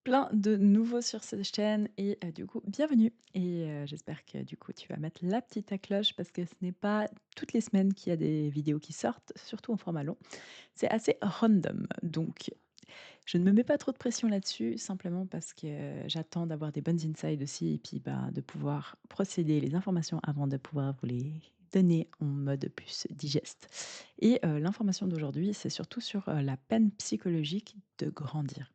Plein de nouveaux sur cette chaîne et du coup, bienvenue et j'espère que du coup, tu vas mettre la petite à cloche parce que ce n'est pas toutes les semaines qu'il y a des vidéos qui sortent, surtout en format long. C'est assez random donc je ne me mets pas trop de pression là-dessus, simplement parce que j'attends d'avoir des bonnes insights aussi et puis, bah, de pouvoir procéder les informations avant de pouvoir vous les donner en mode plus digeste et l'information d'aujourd'hui, c'est surtout sur, la peine psychologique de grandir.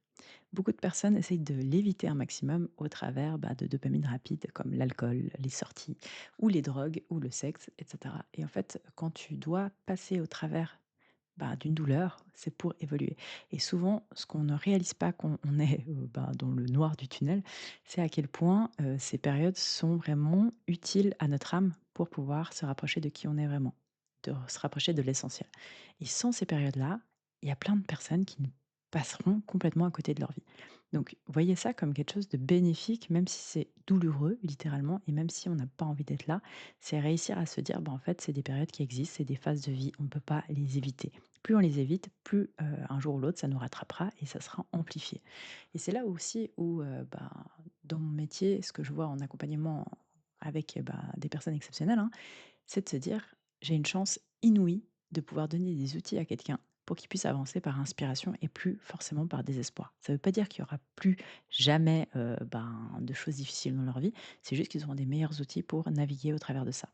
Beaucoup de personnes essayent de l'éviter un maximum au travers de dopamine rapide comme l'alcool, les sorties ou les drogues ou le sexe, etc. Et en fait, quand tu dois passer au travers d'une douleur, c'est pour évoluer. Et souvent, ce qu'on ne réalise pas quand on est dans le noir du tunnel, c'est à quel point ces périodes sont vraiment utiles à notre âme pour pouvoir se rapprocher de qui on est vraiment, de se rapprocher de l'essentiel. Et sans ces périodes-là, il y a plein de personnes qui ne passeront complètement à côté de leur vie. Donc, voyez ça comme quelque chose de bénéfique, même si c'est douloureux, littéralement, et même si on n'a pas envie d'être là, c'est réussir à se dire, en fait, c'est des périodes qui existent, c'est des phases de vie, on ne peut pas les éviter. Plus on les évite, plus un jour ou l'autre, ça nous rattrapera et ça sera amplifié. Et c'est là aussi où, dans mon métier, ce que je vois en accompagnement avec des personnes exceptionnelles, hein, c'est de se dire: «J'ai une chance inouïe de pouvoir donner des outils à quelqu'un pour qu'il puisse avancer par inspiration et plus forcément par désespoir». Ça ne veut pas dire qu'il y aura plus jamais, de choses difficiles dans leur vie, c'est juste qu'ils auront des meilleurs outils pour naviguer au travers de ça.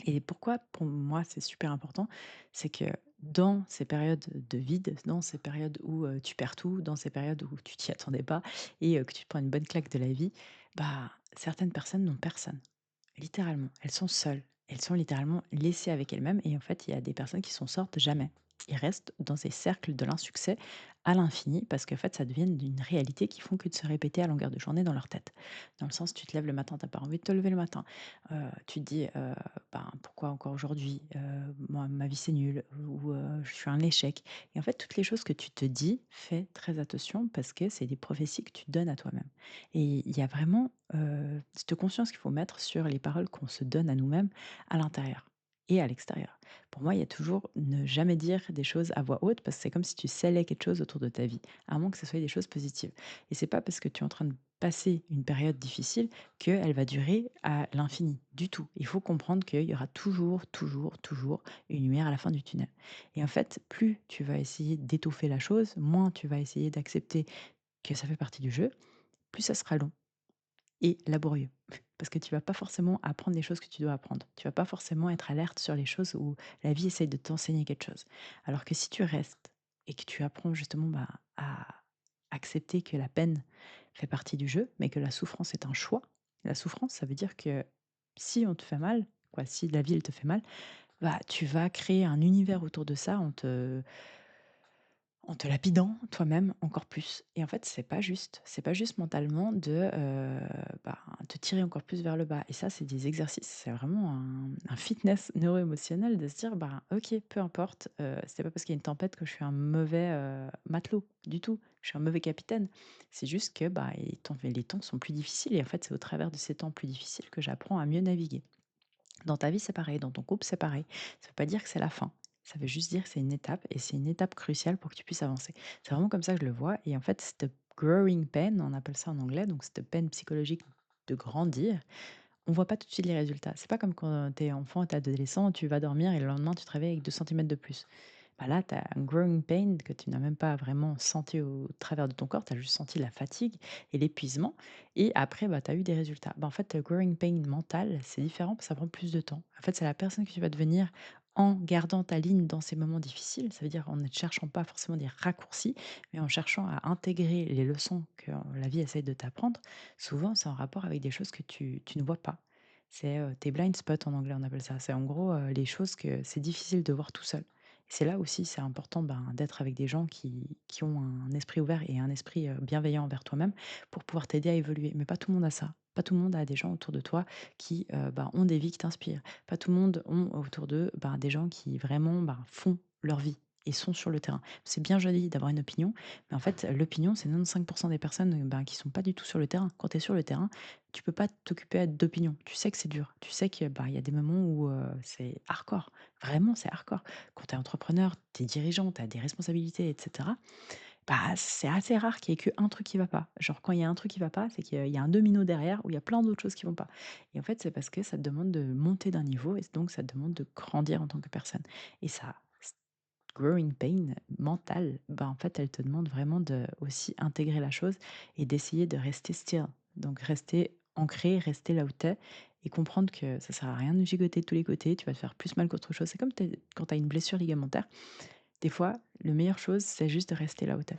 Et pourquoi pour moi c'est super important? C'est que dans ces périodes de vide, dans ces périodes où, tu perds tout, dans ces périodes où tu t'y attendais pas et que tu te prends une bonne claque de la vie, certaines personnes n'ont personne. Littéralement, elles sont seules. Elles sont littéralement laissées avec elles-mêmes et en fait, il y a des personnes qui s'en sortent jamais. Ils restent dans ces cercles de l'insuccès à l'infini parce qu'en fait, ça devient une réalité qui font que de se répéter à longueur de journée dans leur tête. Dans le sens, tu te lèves le matin, tu as pas envie de te lever le matin. Tu te dis, «Pourquoi encore aujourd'hui? Moi, ma vie, c'est nul» ou «Je suis un échec» et en fait, toutes les choses que tu te dis, fais très attention parce que c'est des prophéties que tu donnes à toi-même. Et il y a vraiment, cette conscience qu'il faut mettre sur les paroles qu'on se donne à nous-mêmes à l'intérieur et à l'extérieur. Pour moi, il y a toujours ne jamais dire des choses à voix haute parce que c'est comme si tu scellais quelque chose autour de ta vie, à moins que ce soit des choses positives. Et c'est pas parce que tu es en train de passer une période difficile qu'elle va durer à l'infini, du tout. Il faut comprendre qu'il y aura toujours, toujours, toujours une lumière à la fin du tunnel. Et en fait, plus tu vas essayer d'étoffer la chose, moins tu vas essayer d'accepter que ça fait partie du jeu, plus ça sera long et laborieux. Parce que tu vas pas forcément apprendre les choses que tu dois apprendre. Tu vas pas forcément être alerte sur les choses où la vie essaye de t'enseigner quelque chose. Alors que si tu restes et que tu apprends justement à accepter que la peine fait partie du jeu, mais que la souffrance est un choix. La souffrance, ça veut dire que si on te fait mal, quoi, si la vie elle te fait mal, tu vas créer un univers autour de ça en te lapidant toi-même encore plus et en fait, c'est pas juste. C'est pas juste mentalement de, te tirer encore plus vers le bas et ça, c'est des exercices, c'est vraiment un fitness neuro-émotionnel de se dire: OK, peu importe, c'est pas parce qu'il y a une tempête que je suis un mauvais, matelot, du tout. Je suis un mauvais capitaine. C'est juste que, les temps sont plus difficiles et en fait, c'est au travers de ces temps plus difficiles que j'apprends à mieux naviguer. Dans ta vie, c'est pareil, dans ton couple, c'est pareil. Ça veut pas dire que c'est la fin. Ça veut juste dire que c'est une étape et c'est une étape cruciale pour que tu puisses avancer. C'est vraiment comme ça que je le vois et en fait, cette growing pain, on appelle ça en anglais, donc cette peine psychologique de grandir, on voit pas tout de suite les résultats. C'est pas comme quand tu es enfant, tu es adolescent, tu vas dormir et le lendemain, tu te réveilles avec 2 centimètres de plus. Là, tu as un growing pain que tu n'as même pas vraiment senti au travers de ton corps, tu as juste senti la fatigue et l'épuisement et après, tu as eu des résultats. En fait, le growing pain mental, c'est différent parce que ça prend plus de temps. En fait, c'est la personne que tu vas devenir en gardant ta ligne dans ces moments difficiles. Ça veut dire en ne cherchant pas forcément des raccourcis, mais en cherchant à intégrer les leçons que la vie essaie de t'apprendre. Souvent, c'est en rapport avec des choses que tu ne vois pas. C'est tes blind spots en anglais, on appelle ça. C'est en gros les choses que c'est difficile de voir tout seul. C'est là aussi, c'est important, d'être avec des gens qui ont un esprit ouvert et un esprit, bienveillant envers toi-même pour pouvoir t'aider à évoluer. Mais pas tout le monde a ça. Pas tout le monde a des gens autour de toi qui, ont des vies qui t'inspirent. Pas tout le monde ont autour d'eux, des gens qui vraiment, font leur vie et sont sur le terrain. C'est bien joli d'avoir une opinion, mais en fait, l'opinion, c'est 95 des personnes, qui sont pas du tout sur le terrain. Quand tu es sur le terrain, tu peux pas t'occuper d'opinion. Tu sais que c'est dur. Tu sais que, il y a des moments où, c'est hardcore. Vraiment, c'est hardcore. Quand tu es entrepreneur, tu es dirigeant, tu as des responsabilités et cetera, Bah, c'est assez rare qu'il y ait qu'un truc qui va pas. Genre quand il y a un truc qui va pas, c'est qu'il y a un domino derrière où il y a plein d'autres choses qui vont pas. Et en fait, c'est parce que ça te demande de monter d'un niveau et donc ça te demande de grandir en tant que personne. Et ça, growing pain mentale, bah, en fait, elle te demande vraiment de aussi intégrer la chose et d'essayer de rester still. Donc rester ancré, rester là où tu es et comprendre que ça sert à rien de gigoter de tous les côtés, tu vas te faire plus mal qu'autre chose. C'est comme quand tu as une blessure ligamentaire, des fois, la meilleure chose, c'est juste de rester là où tu es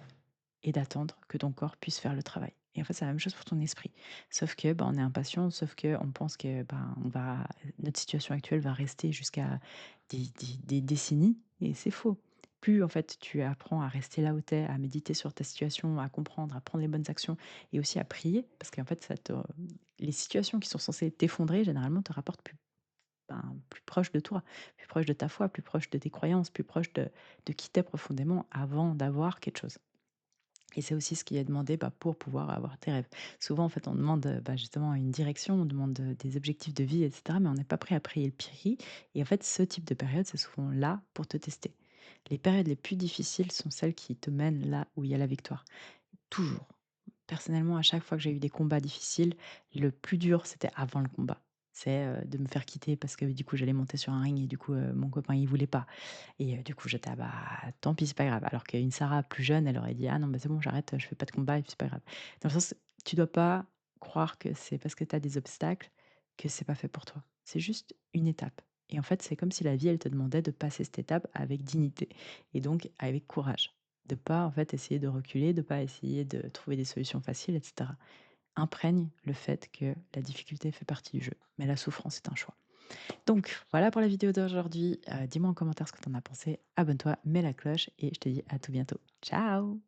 et d'attendre que ton corps puisse faire le travail. Et en fait, c'est la même chose pour ton esprit. Sauf que, bah, on est impatient, sauf que on pense que, ben, notre situation actuelle va rester jusqu'à des décennies, et c'est faux. Plus en fait tu apprends à rester là où tu es, à méditer sur ta situation, à comprendre, à prendre les bonnes actions et aussi à prier, parce qu'en fait, les situations qui sont censées t'effondrer, généralement, te rapportent plus proche de toi, plus proche de ta foi, plus proche de tes croyances, plus proche de qui t'es profondément avant d'avoir quelque chose. Et c'est aussi ce qui est demandé, bah, pour pouvoir avoir tes rêves. Souvent, en fait, on demande, bah, justement une direction, on demande, des objectifs de vie et cetera, mais on n'est pas prêt à payer le prix et en fait, ce type de période, c'est souvent là pour te tester. Les périodes les plus difficiles sont celles qui te mènent là où il y a la victoire. Toujours. Personnellement, à chaque fois que j'ai eu des combats difficiles, le plus dur, c'était avant le combat. C'est, de me faire quitter parce que du coup, j'allais monter sur un ring et du coup, mon copain, il voulait pas. Et du coup, j'étais: «Ah bah, tant pis, c'est pas grave». Alors qu'une Sarah plus jeune, elle aurait dit: «Ah non, bah, c'est bon, j'arrête, je fais pas de combat et puis c'est pas grave». Dans le sens, tu dois pas croire que c'est parce que tu as des obstacles que c'est pas fait pour toi. C'est juste une étape et en fait, c'est comme si la vie, elle te demandait de passer cette étape avec dignité et donc avec courage. De pas, en fait, essayer de reculer, de pas essayer de trouver des solutions faciles et cetera. Imprègne le fait que la difficulté fait partie du jeu, mais la souffrance est un choix. Donc voilà pour la vidéo d'aujourd'hui. Dis-moi en commentaire ce que tu en as pensé. Abonne-toi, mets la cloche et je te dis à tout bientôt. Ciao!